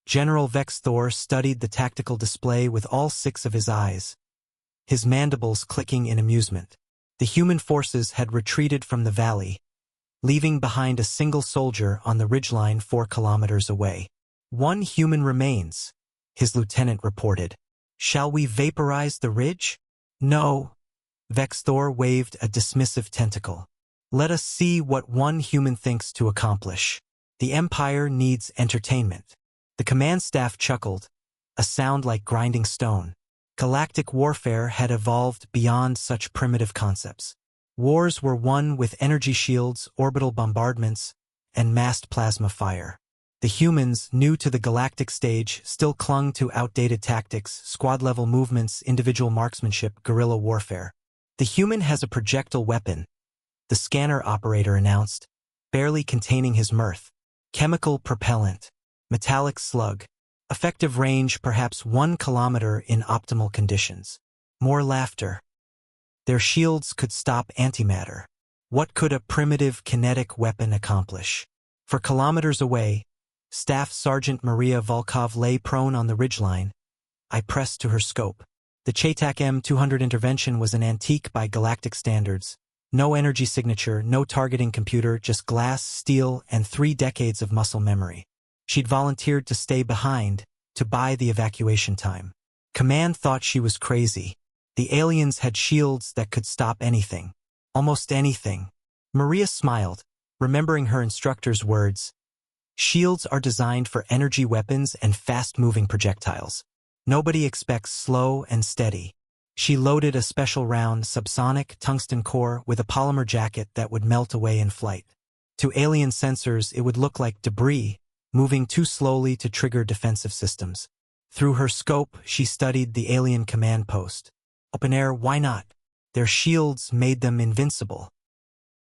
General Vex Thor studied the tactical display with all 6 of his eyes, his mandibles clicking in amusement. The human forces had retreated from the valley, leaving behind a single soldier on the ridgeline 4 kilometers away. "1 human remains," his lieutenant reported. "Shall we vaporize the ridge?" "No." Vex Thor waved a dismissive tentacle. "Let us see what 1 human thinks to accomplish. The Empire needs entertainment." The command staff chuckled, a sound like grinding stone. Galactic warfare had evolved beyond such primitive concepts. Wars were won with energy shields, orbital bombardments, and massed plasma fire. The humans, new to the galactic stage, still clung to outdated tactics, squad-level movements, individual marksmanship, guerrilla warfare. "The human has a projectile weapon," the scanner operator announced, barely containing his mirth. "Chemical propellant. Metallic slug. Effective range perhaps 1 kilometer in optimal conditions." More laughter. "Their shields could stop antimatter. What could a primitive kinetic weapon accomplish?" For kilometers away, Staff Sergeant Maria Volkov lay prone on the ridgeline. I pressed to her scope. The Chaitak M200 intervention was an antique by galactic standards. No energy signature, no targeting computer, just glass, steel, and 3 decades of muscle memory. She'd volunteered to stay behind, to buy the evacuation time. Command thought she was crazy. The aliens had shields that could stop anything. Almost anything. Maria smiled, remembering her instructor's words. "Shields are designed for energy weapons and fast-moving projectiles. Nobody expects slow and steady." She loaded a special round subsonic tungsten core with a polymer jacket that would melt away in flight. To alien sensors, it would look like debris, moving too slowly to trigger defensive systems. Through her scope, she studied the alien command post. Open air, why not? Their shields made them invincible.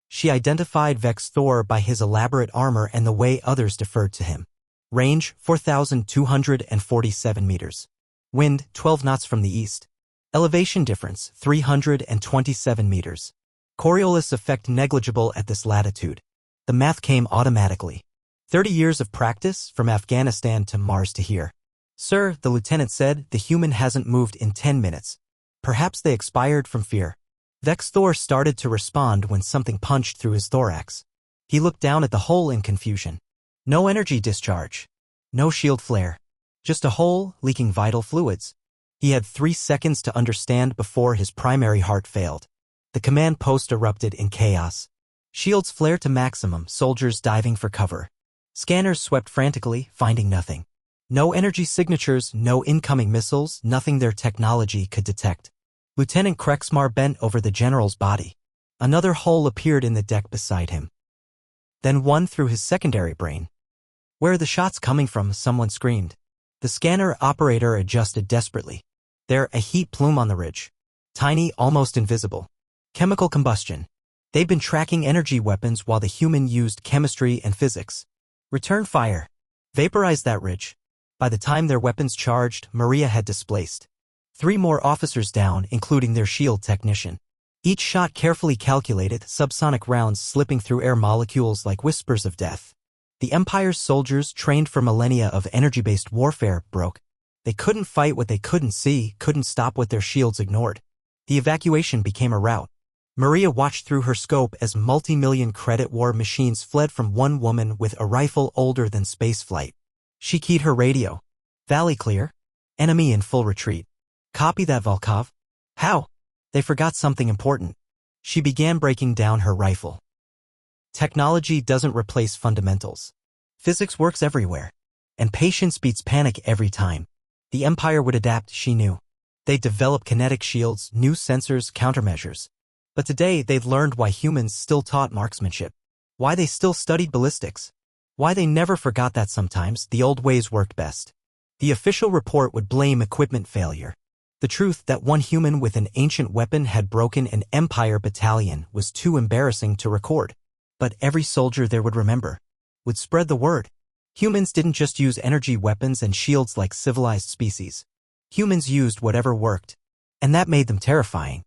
She identified Vex Thor by his elaborate armor and the way others deferred to him. Range, 4,247 meters. Wind, 12 knots from the east. Elevation difference, 327 meters. Coriolis effect negligible at this latitude. The math came automatically. 30 years of practice, from Afghanistan to Mars to here. "Sir," the lieutenant said, "the human hasn't moved in 10 minutes. Perhaps they expired from fear." Vex Thor started to respond when something punched through his thorax. He looked down at the hole in confusion. No energy discharge. No shield flare. Just a hole leaking vital fluids. He had 3 seconds to understand before his primary heart failed. The command post erupted in chaos. Shields flared to maximum, soldiers diving for cover. Scanners swept frantically, finding nothing. No energy signatures, no incoming missiles, nothing their technology could detect. Lieutenant Krexmar bent over the general's body. Another hole appeared in the deck beside him. Then one through his secondary brain. "Where are the shots coming from?" someone screamed. The scanner operator adjusted desperately. There, a heat plume on the ridge. Tiny, almost invisible. Chemical combustion. They'd been tracking energy weapons while the human used chemistry and physics. Return fire. Vaporize that ridge. By the time their weapons charged, Maria had displaced 3 more officers down, including their shield technician. Each shot carefully calculated, subsonic rounds slipping through air molecules like whispers of death. The Empire's soldiers, trained for millennia of energy-based warfare, broke. They couldn't fight what they couldn't see, couldn't stop what their shields ignored. The evacuation became a rout. Maria watched through her scope as multi-million credit war machines fled from one woman with a rifle older than spaceflight. She keyed her radio. "Valley clear. Enemy in full retreat." "Copy that, Volkov." "How?" They forgot something important. She began breaking down her rifle. Technology doesn't replace fundamentals. Physics works everywhere. And patience beats panic every time. The Empire would adapt, she knew. They'd develop kinetic shields, new sensors, countermeasures. But today they'd learned why humans still taught marksmanship. Why they still studied ballistics. Why they never forgot that sometimes the old ways worked best. The official report would blame equipment failure. The truth that one human with an ancient weapon had broken an Empire battalion was too embarrassing to record. But every soldier there would remember. Would spread the word. Humans didn't just use energy weapons and shields like civilized species. Humans used whatever worked. And that made them terrifying.